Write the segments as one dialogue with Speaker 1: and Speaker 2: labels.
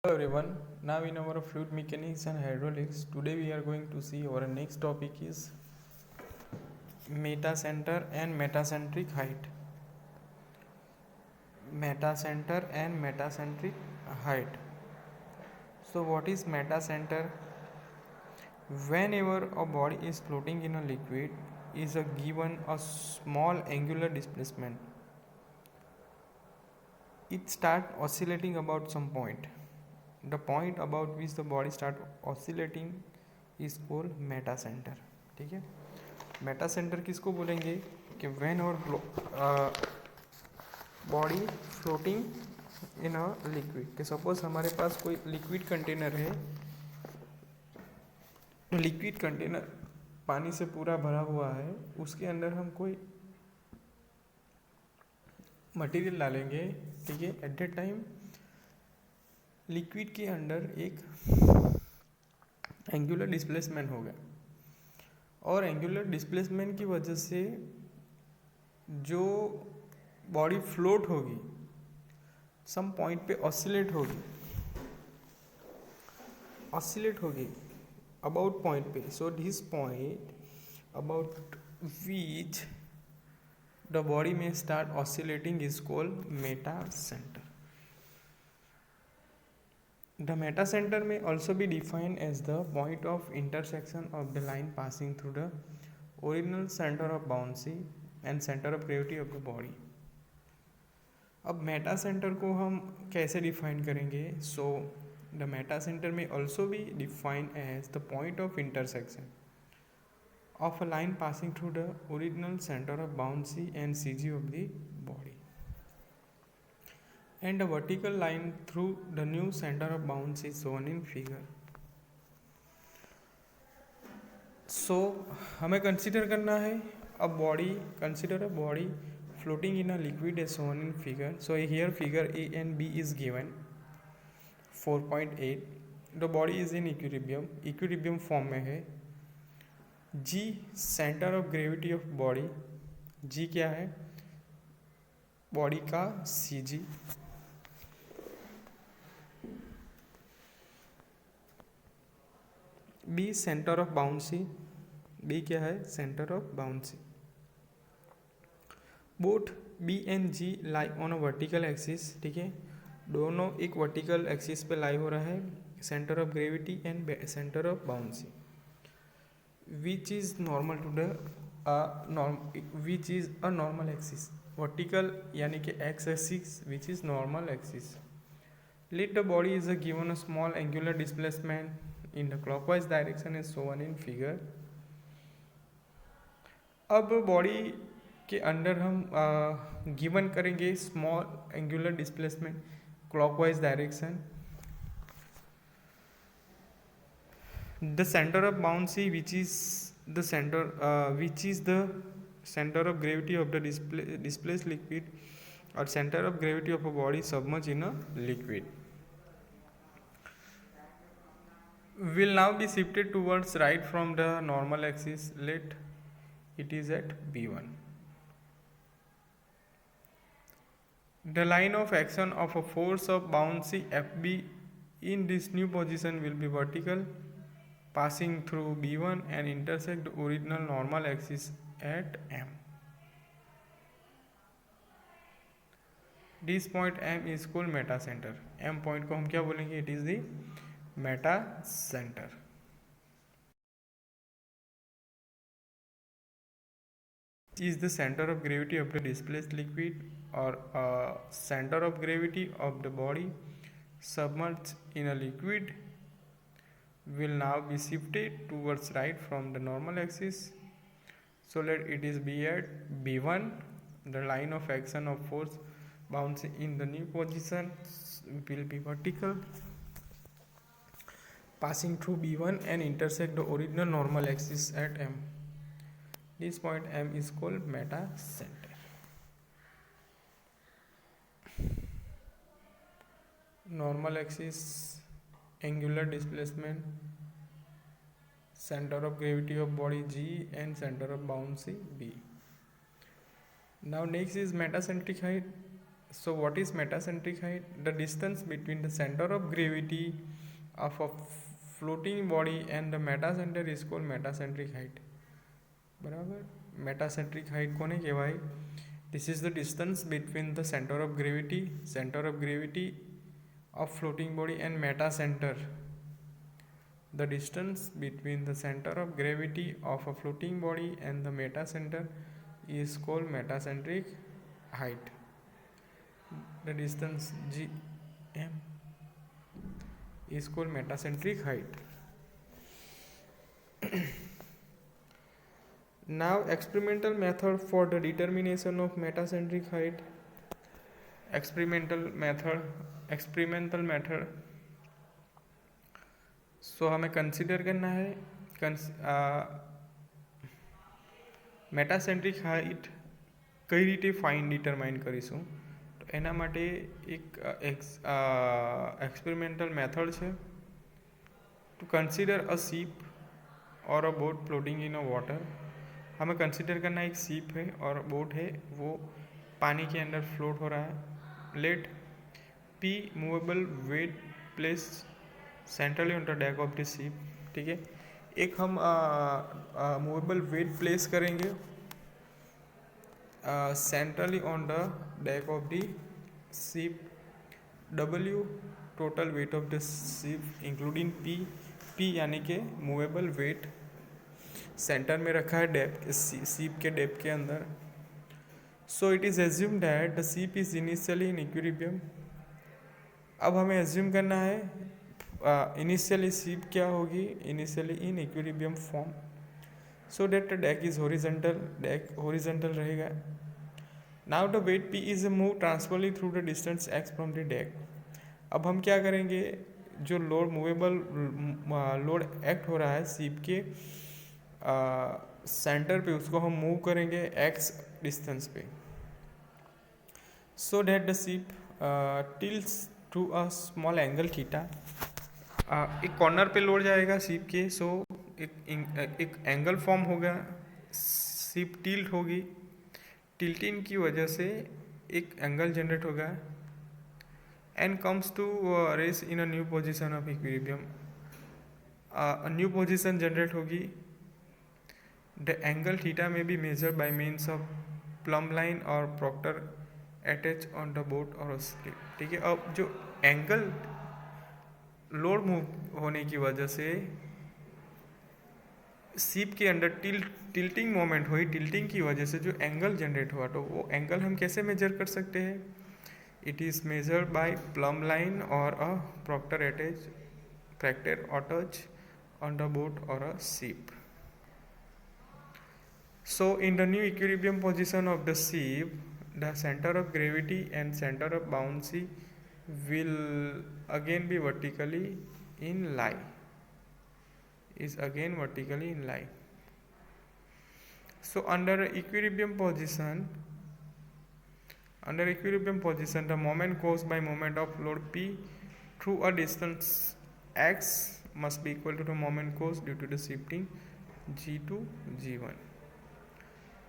Speaker 1: Hello everyone. Now in our fluid mechanics and hydraulics, today we are going to see our next topic is metacenter and metacentric height. Metacenter and metacentric height. So what is metacenter? Whenever a body is floating in a liquid is a given a small angular displacement, it start oscillating about some point. The point about which the body start oscillating is called Meta centre. ठीक है, Meta centre किसको बोलेंगे कि when और body floating in a liquid. कि suppose हमारे पास कोई liquid container है, लिक्विड कंटेनर पानी से पूरा भरा हुआ है, उसके अंदर हम कोई मटेरियल डालेंगे. ठीक है, एट दैट टाइम लिक्विड के अंदर एक एंगुलर डिस्प्लेसमेंट होगा और एंगुलर डिस्प्लेसमेंट की वजह से जो बॉडी फ्लोट होगी सम पॉइंट पे ऑसिलेट होगी अबाउट पॉइंट पे. So this point about which the body में start oscillating is called metacentre. The metacenter may also be defined as the point of intersection of the line passing through the original center of bouncy and center of gravity of the body. अब meta centre को हम कैसे define करेंगे? So the meta centre में also be defined as the point of intersection of a line passing through the original center of bouncy and CG of the body and a vertical line through the new center of bounce is shown in figure. So हमें consider करना है a body, consider a body floating in a liquid as shown in figure. So here figure A and B is given 4.8. the body is in equilibrium form में है. G centre of gravity of body, G क्या है? Body का CG. B centre of buoyancy, B क्या है? Centre of buoyancy. Both B and G lie on a vertical axis. ठीक है, दोनों एक वर्टिकल एक्सिस पे लाई हो रहा है. Centre of gravity and centre of buoyancy which is normal to the which is a normal axis. Vertical यानी कि X axis which is normal axis. Let the body is a given a small angular displacement in the clockwise direction is shown in figure. अब body के अंदर हम given करेंगे small angular displacement clockwise direction. The centre of buoyancy which is the centre of gravity of the displace liquid और centre of gravity of a body submerge in a liquid will now be shifted towards right from the normal axis. Let it is at B1. The line of action of a force of bouncy FB in this new position will be vertical, passing through B1 and intersect the original normal axis at M. This point M is called meta center. M point को हम क्या बोलेंगे? It is the meta center. Is the center of gravity of the displaced liquid or center of gravity of the body submerged in a liquid will now be shifted towards right from the normal axis. So let it is be at B1. The line of action of force bouncing in the new position will be vertical, passing through B1 and intersect the original normal axis at M. This point M is called meta center. Normal axis, angular displacement, center of gravity of body G and center of bouncy B. Now next is metacentric height. So what is metacentric height? The distance between the center of gravity of a floating body and the metacenter is called metacentric height. બરાબર. Metacentric height કોને કહેવાય? This is the distance between the center of gravity of floating body and metacenter. The distance between the center of gravity of a floating body and the metacenter is called metacentric height. The distance gm is called metacentric height. Now experimental method for the determination of metacentric height. Experimental method. So हमें consider करना है મેટાસેન્ટ્રિક height કઈ રીતે determine કરીશું. તો એના માટે એક એક્સપેરિમેન્ટલ મેથડ છે. ટુ કન્સિડર અ સીપ और अ boat floating in a water. हमें कंसिडर करना एक सीप है और बोट है, वो पानी के अंदर फ्लोट हो रहा है. Let P movable weight place centrally on the deck of the ship. ठीक है, एक हम मूवेबल वेट प्लेस करेंगे centrally on the deck of the ship. W total weight of the ship including P यानी कि मूवेबल वेट सेंटर में रखा है डेप सीप के डेप के अंदर. So it is assume that the ship is initially in equilibrium. अब हमें एज्यूम करना है इनिशियली सीप क्या होगी, initially in equilibrium form. So that the deck is horizontal रहेगा. Now the weight P is move transversely through the distance x from the deck. अब हम क्या करेंगे, जो लोड मूवेबल लोड एक्ट हो रहा है सीप के सेंटर पे, उसको हम मूव करेंगे एक्स डिस्टेंस पे. सो that the ship tilts to a small angle theta. एक कॉर्नर पे लोड जाएगा सीप के. सो एक एंगल फॉर्म होगा, सीप टिल्ट होगी, टिल्टिंग की वजह से एक एंगल जनरेट होगा and comes to rest in a new position of equilibrium. A new position generate होगी. The angle theta may be measured by means of plumb line or proctor attached on the boat or a slip. ठीक है, अब जो angle load move होने की वजह से सीप के अंदर टिल्टिंग मोमेंट हुई, टिल्टिंग की वजह से जो एंगल जनरेट हुआ, तो वो एंगल हम कैसे मेजर कर सकते हैं? It is measured by plumb line or a proctor attached on the boat or a ship. So in the new equilibrium position of the ship, the center of gravity and center of buoyancy will again be vertically in line. So under equilibrium position, the moment caused by moment of load P through a distance x must be equal to the moment caused due to the shifting g to g1.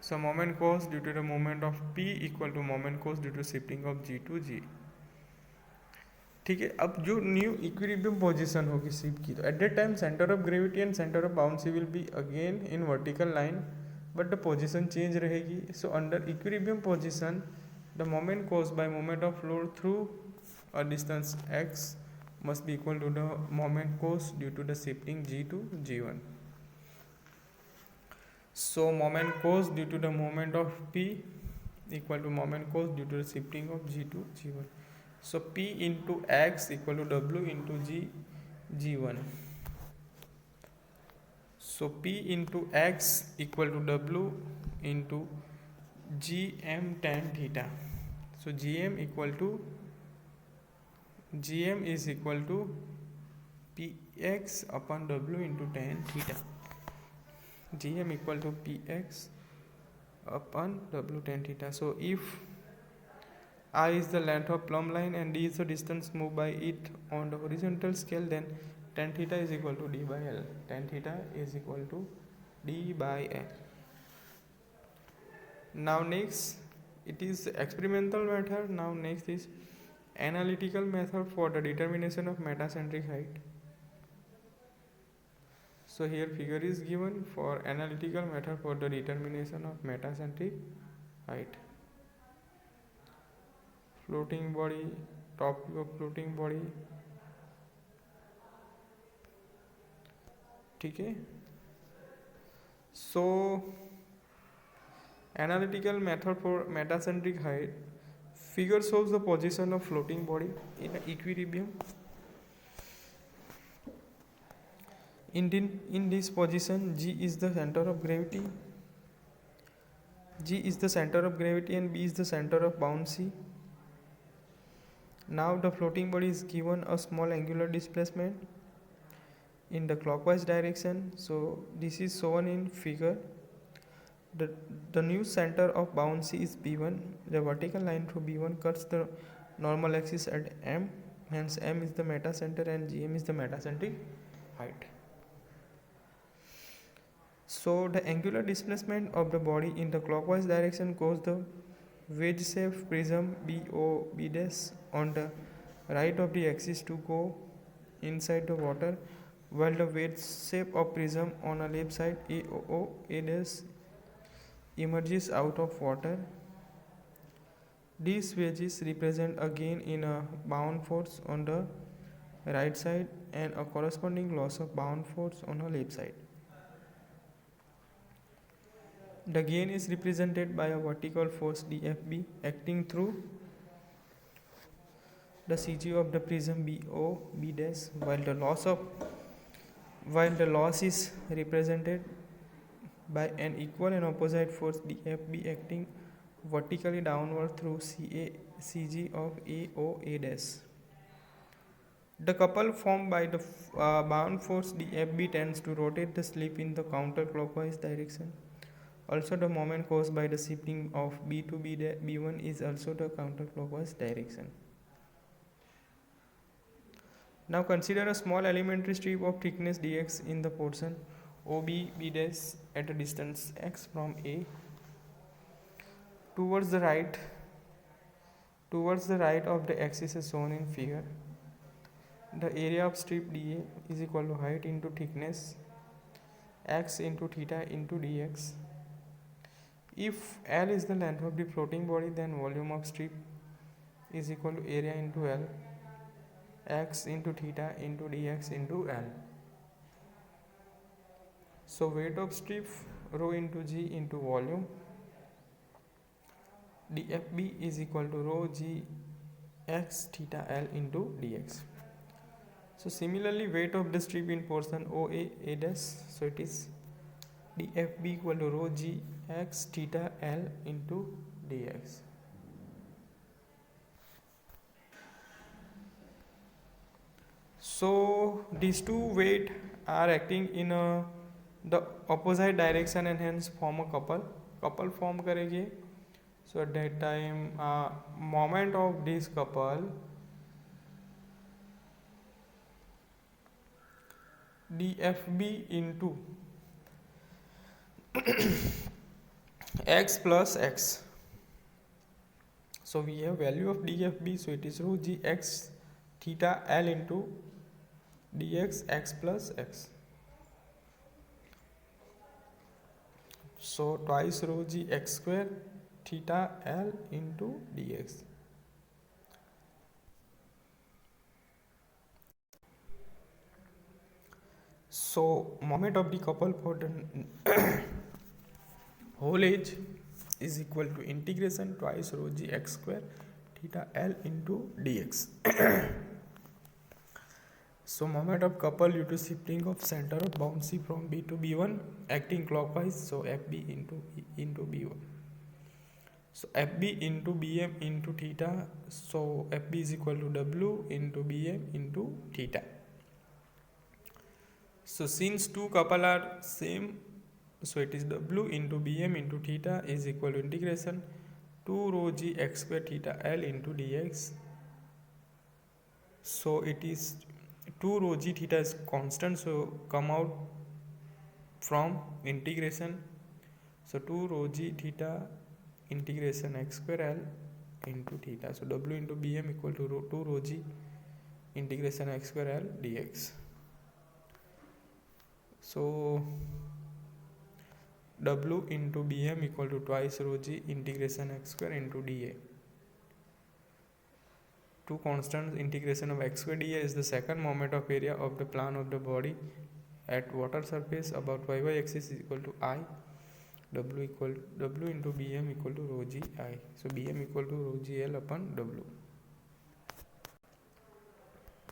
Speaker 1: So moment caused due to the moment of P equal to moment caused due to shifting of g to g. ठीक है, अब जो new equilibrium position होगी ship की, तो at that time centre of gravity and centre of buoyancy will be again in vertical line, but the position change रहेगी. So under equilibrium position the moment caused by moment of load through a distance x must be equal to the moment caused due to the shifting g to g1. So moment caused due to the moment of p equal to moment caused due to the shifting of g to g1. So p into x equal to w into g1. So p into x equal to w into gm tan theta. So gm is equal to px upon w into tan theta. Gm equal to px upon w tan theta. So if I is the length of plumb line and d is the distance moved by it on the horizontal scale, then tan theta is equal to d by l. Tan theta is equal to d by l. Now next, it is experimental method. Now next is analytical method for the determination of metacentric height. So here figure is given for analytical method for the determination of metacentric height. Floating body, top view of floating body. ठीक है. So analytical method for metacentric height. Figure shows the position of floating body in equilibrium. In this position, G is the center of gravity. G is the center of gravity and B is the center of bouncy. Now the floating body is given a small angular displacement in the clockwise direction. So this is shown in figure. The new center of bouncy is B1. The vertical line through B1 cuts the normal axis at M. Hence M is the metacenter and GM is the metacentric height. So the angular displacement of the body in the clockwise direction causes the wedge shaped prism BOB dash on the right of the axis to go inside the water, while the wedge shape of prism on a left side AOO A dash emerges out of water. These wedges represent a gain in a bound force on the right side and a corresponding loss of bound force on the left side. The gain is represented by a vertical force DFB acting through the CG of the prism BOB dash, while the loss is represented by an equal and opposite force DFB acting vertically downward through CG of AOA dash. The couple formed by the bound force DFB tends to rotate the slip in the counterclockwise direction. Also, the moment caused by the shifting of B to B1 is also the counterclockwise direction. Now consider a small elementary strip of thickness dx in the portion OB B dash at a distance x from A towards the right of the axis is shown in figure. The area of strip dA is equal to height into thickness x into theta into dx. If L is the length of the floating body, then volume of strip is equal to area into L, x into theta into dx into L. So weight of strip rho into G into volume dFB is equal to rho G x theta L into dx. So similarly, weight of the strip in portion OA A dash, so it is dFB equal to rho G x theta L into dx. So these two weight are acting in the opposite direction and hence form a couple form करेंगे. So at that time moment of this couple dFB into x plus x. So we have value of dFB, so it is rho G x theta L into dx x plus x. So twice rho G x square theta L into dx. So moment of the couple for the whole edge is equal to integration twice rho G x square theta L into dx. So moment of couple due to shifting of center of bouncy from B to B1 acting clockwise, so FB into B1. So FB into BM into theta, so FB is equal to W into BM into theta. So since two couple are same, so it is W into BM into theta is equal to integration 2 rho G x square theta L into dx. So it is 2 rho G theta is constant, so come out from integration. So 2 rho G theta integration x square L into theta. So W into Bm equal to 2 rho g integration x square L dx. So W into Bm equal to twice rho g integration x square into dA. Two constants, integration of x square dA is the second moment of area of the plan of the body at water surface about y axis is equal to I. W into Bm equal to rho g I. So Bm equal to rho g L upon W.